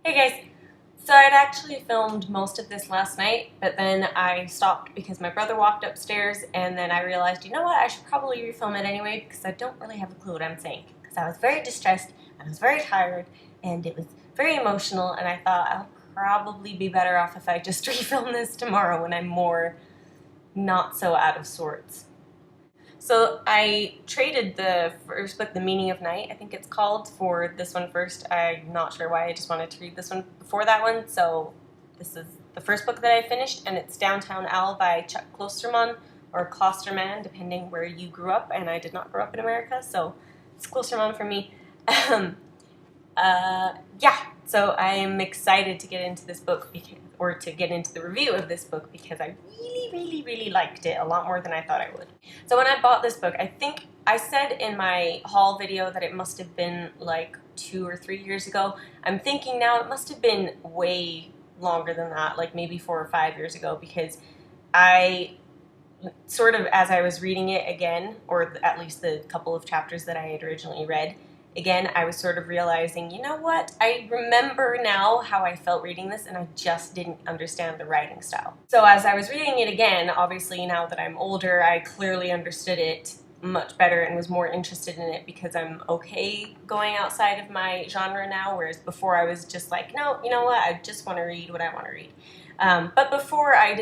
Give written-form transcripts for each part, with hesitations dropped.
Hey guys! So I'd actually filmed most of this last night, but then I stopped because my brother walked upstairs and then I realized, you know what, I should probably refilm it anyway because I don't really have a clue what I'm saying. Because I was very distressed, I was very tired, and it was very emotional, and I thought I'll probably be better off if I just refilm this tomorrow when I'm more not so out of sorts. So I traded the first book, The Meaning of Night, I think it's called, for this one first. I'm not sure why, I just wanted to read this one before that one. So this is the first book that I finished, and it's Downtown Owl by Chuck Klosterman, or Klosterman, depending where you grew up, and I did not grow up in America, so it's Klosterman for me. Yeah, so I am excited to get into this book, or to get into the review of this book, because I really liked it a lot more than I thought I would. So when I bought this book, I think I said in my haul video that it must have been like 2 or 3 years ago. I'm thinking now it must have been way longer than that, like maybe 4 or 5 years ago, because I sort of, as I was reading it again, or at least the couple of chapters that I had originally read, again, I was sort of realizing, you know what, I remember now how I felt reading this, and I just didn't understand the writing style. So as I was reading it again, obviously now that I'm older, I clearly understood it much better and was more interested in it because I'm okay going outside of my genre now, whereas before I was just like, no, you know what, I just want to read what I want to read. But before I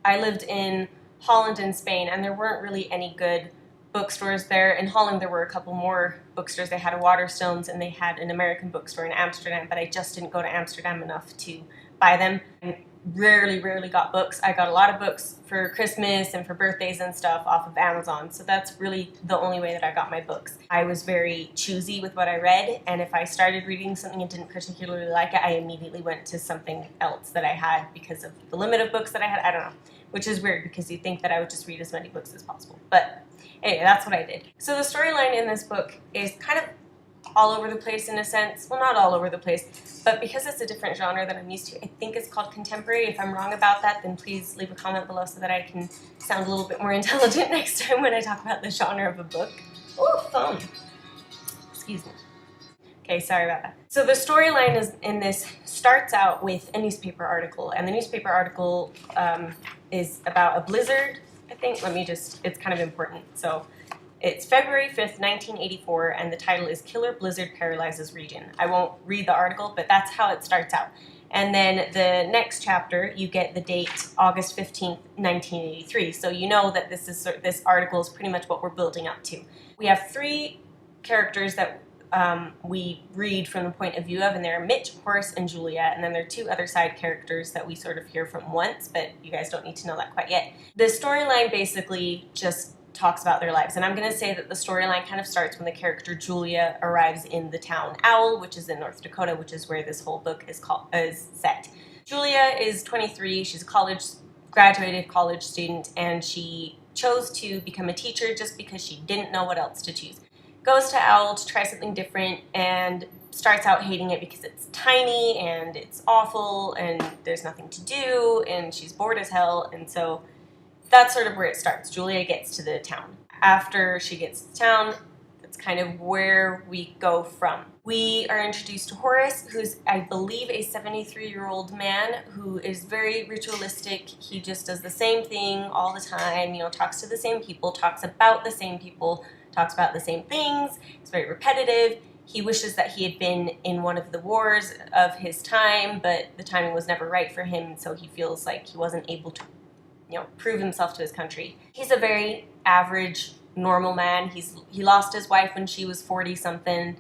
lived in Holland and Spain, and there weren't really any good bookstores there. In Holland there were a couple more bookstores. They had a Waterstones and they had an American bookstore in Amsterdam, but I just didn't go to Amsterdam enough to buy them. I rarely got books. I got a lot of books for Christmas and for birthdays and stuff off of Amazon, so that's really the only way that I got my books. I was very choosy with what I read, and if I started reading something and didn't particularly like it, I immediately went to something else that I had because of the limit of books that I had. I don't know, which is weird because you'd think that I would just read as many books as possible, but anyway, that's what I did. So the storyline in this book is kind of all over the place in a sense. Well, not all over the place, but because it's a different genre than I'm used to, I think it's called contemporary. If I'm wrong about that, then please leave a comment below so that I can sound a little bit more intelligent next time when I talk about the genre of a book. Oh, phone. Excuse me. Okay, sorry about that. So the storyline in this starts out with a newspaper article, and the newspaper article is about a blizzard, I think. It's kind of important. So it's February 5th, 1984, and the title is Killer Blizzard Paralyzes Region. I won't read the article, but that's how it starts out. And then the next chapter, you get the date August 15th, 1983. So you know that this article is pretty much what we're building up to. We have 3 characters that we read from the point of view of, and they're Mitch, Horace, and Julia, and then there are 2 other side characters that we sort of hear from once, but you guys don't need to know that quite yet. The storyline basically just talks about their lives, and I'm going to say that the storyline kind of starts when the character Julia arrives in the town Owl, which is in North Dakota, which is where this whole book is set. Julia is 23, she's a graduated college student, and she chose to become a teacher just because she didn't know what else to choose. Goes to Owl to try something different and starts out hating it because it's tiny and it's awful and there's nothing to do and she's bored as hell, and so that's sort of where it starts. Julia gets to the town. After she gets to town, that's kind of where we go from. We are introduced to Horace, who's, I believe, a 73-year-old man who is very ritualistic. He just does the same thing all the time, talks to the same people, talks about the same people, talks about the same things. It's very repetitive. He wishes that he had been in one of the wars of his time, but the timing was never right for him, so he feels like he wasn't able to prove himself to his country. He's a very average, normal man. He lost his wife when she was 40-something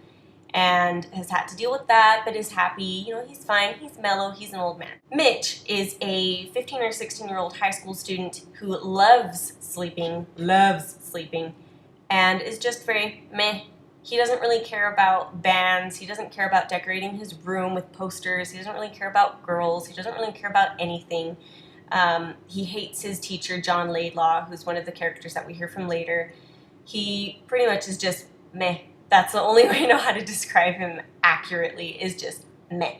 and has had to deal with that, but is happy. He's fine. He's mellow. He's an old man. Mitch is a 15 or 16-year-old high school student who loves sleeping, and is just very meh. He doesn't really care about bands. He doesn't care about decorating his room with posters. He doesn't really care about girls. He doesn't really care about anything. He hates his teacher, John Laidlaw, who's one of the characters that we hear from later. He pretty much is just meh. That's the only way I know how to describe him accurately, is just meh.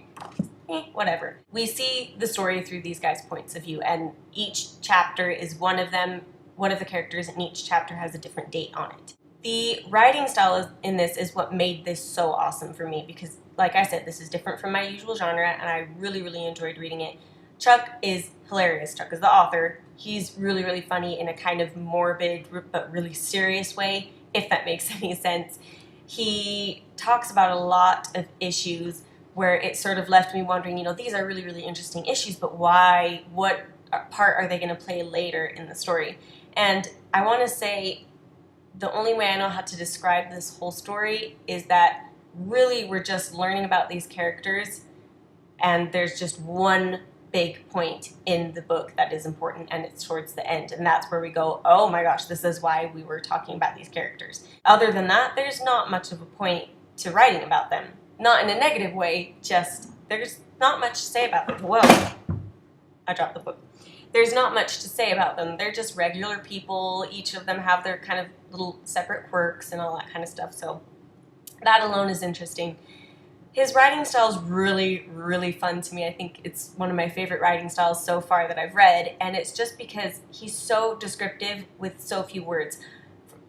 Whatever. We see the story through these guys' points of view, and each chapter is one of the characters, and each chapter has a different date on it. The writing style in this is what made this so awesome for me because, like I said, this is different from my usual genre, and I really, really enjoyed reading it. Chuck is hilarious. Chuck is the author. He's really, really funny in a kind of morbid but really serious way, if that makes any sense. He talks about a lot of issues where it sort of left me wondering, you know, these are really, really interesting issues, but why? What part are they going to play later in the story? And I want to say the only way I know how to describe this whole story is that really we're just learning about these characters, and there's just one big point in the book that is important, and it's towards the end, and that's where we go, oh my gosh, this is why we were talking about these characters. Other than that, there's not much of a point to writing about them. Not in a negative way, just there's not much to say about them. Whoa, I dropped the book. There's not much to say about them. They're just regular people. Each of them have their kind of little separate quirks and all that kind of stuff. So that alone is interesting. His writing style is really, really fun to me. I think it's one of my favorite writing styles so far that I've read. And it's just because he's so descriptive with so few words.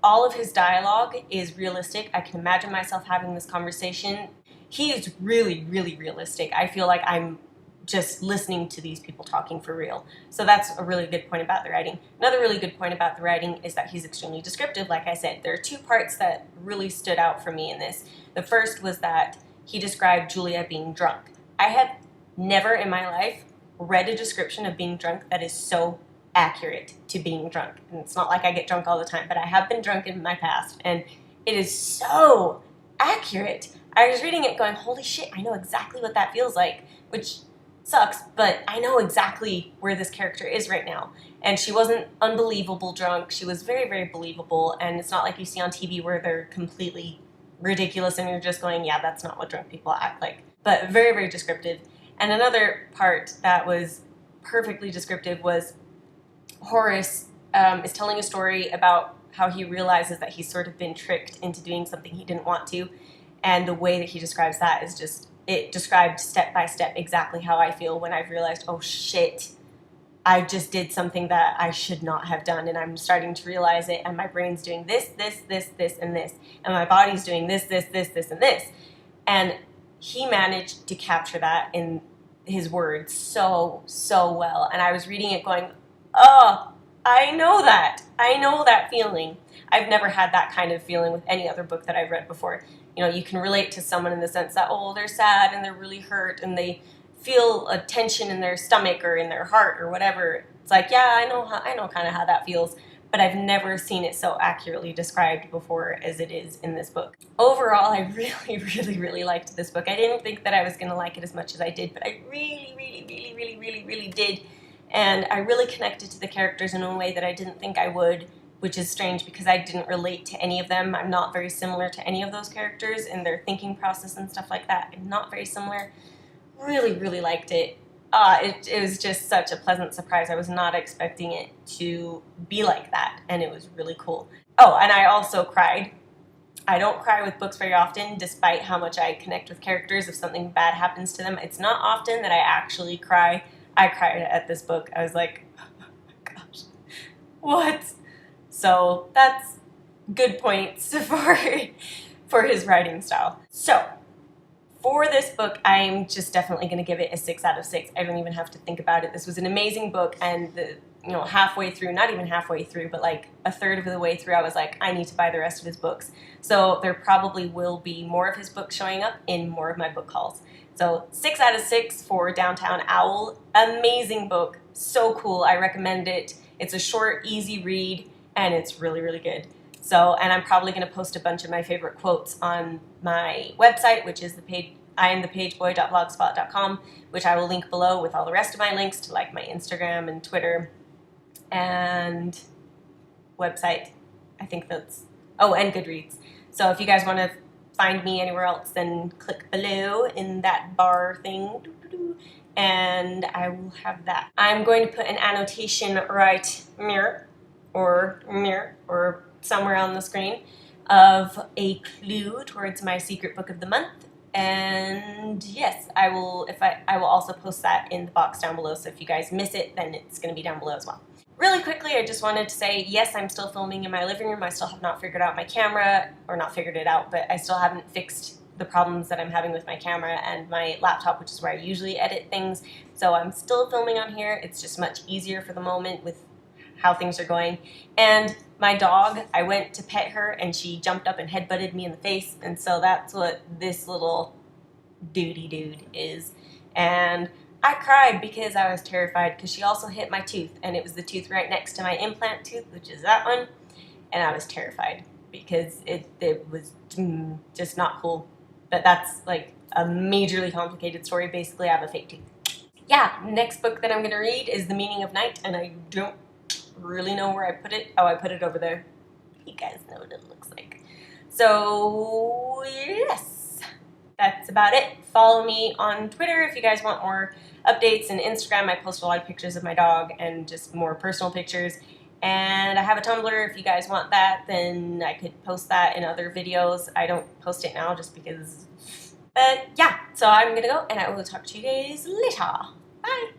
All of his dialogue is realistic. I can imagine myself having this conversation. He is really, really realistic. I feel like I'm just listening to these people talking for real. So that's a really good point about the writing. Another really good point about the writing is that he's extremely descriptive, like I said. There are two parts that really stood out for me in this. The first was that he described Julia being drunk. I have never in my life read a description of being drunk that is so accurate to being drunk. And it's not like I get drunk all the time, but I have been drunk in my past, and it is so accurate. I was reading it going, holy shit, I know exactly what that feels like, which sucks, but I know exactly where this character is right now. And she wasn't unbelievable drunk. She was very, very believable, and it's not like you see on TV where they're completely ridiculous and you're just going, yeah, that's not what drunk people act like. But very, very descriptive. And another part that was perfectly descriptive was Horace is telling a story about how he realizes that he's sort of been tricked into doing something he didn't want to. And the way that he describes that is just, it described step by step exactly how I feel when I've realized, oh shit, I just did something that I should not have done, and I'm starting to realize it, and my brain's doing this, this, this, this, and this, and my body's doing this, this, this, this, and this. And he managed to capture that in his words so, so well. And I was reading it going, oh, I know that. I know that feeling. I've never had that kind of feeling with any other book that I've read before. You know, you can relate to someone in the sense that, oh, they're sad and they're really hurt and they feel a tension in their stomach or in their heart or whatever. It's like, yeah, I know kind of how that feels, but I've never seen it so accurately described before as it is in this book. Overall, I really, really, really liked this book. I didn't think that I was going to like it as much as I did, but I really, really, really, really, really, really did. And I really connected to the characters in a way that I didn't think I would, which is strange because I didn't relate to any of them. I'm not very similar to any of those characters in their thinking process and stuff like that. I'm not very similar. Really, really liked it. It was just such a pleasant surprise. I was not expecting it to be like that, and it was really cool. Oh, and I also cried. I don't cry with books very often, despite how much I connect with characters if something bad happens to them. It's not often that I actually cry. I cried at this book. I was like, oh my gosh, what? So that's good points for his writing style. So for this book, I'm just definitely going to give it a 6 out of 6. I don't even have to think about it. This was an amazing book, and halfway through, not even halfway through, but like a third of the way through, I was like, I need to buy the rest of his books. So there probably will be more of his books showing up in more of my book hauls. So 6 out of 6 for Downtown Owl. Amazing book. So cool. I recommend it. It's a short, easy read, and it's really, really good. So, and I'm probably going to post a bunch of my favorite quotes on my website, which is IamThePageBoy.blogspot.com, which I will link below with all the rest of my links to like my Instagram and Twitter and website. I think that's, oh, and GoodReads. So if you guys want to find me anywhere else, then click below in that bar thing, and I will have that. I'm going to put an annotation right here, or somewhere on the screen, of a clue towards my secret book of the month. And yes, I will also post that in the box down below, so if you guys miss it, then it's going to be down below as well. Really quickly, I just wanted to say, yes, I'm still filming in my living room. I still have not figured out my camera, or not figured it out, but I still haven't fixed the problems that I'm having with my camera and my laptop, which is where I usually edit things. So I'm still filming on here. It's just much easier for the moment with how things are going. And my dog, I went to pet her and she jumped up and headbutted me in the face, and so that's what this little dude is. And I cried because I was terrified because she also hit my tooth, and it was the tooth right next to my implant tooth, which is that one, and I was terrified because it was just not cool. But that's like a majorly complicated story. Basically, I have a fake tooth. Yeah, next book that I'm going to read is The Meaning of Night, and I don't really know where I put it. Oh, I put it over there. You guys know what it looks like. So, yes, that's about it. Follow me on Twitter if you guys want more updates, and Instagram. I post a lot of pictures of my dog and just more personal pictures. And I have a Tumblr. If you guys want that, then I could post that in other videos. I don't post it now just because, but yeah. So I'm gonna go, and I will talk to you guys later. Bye.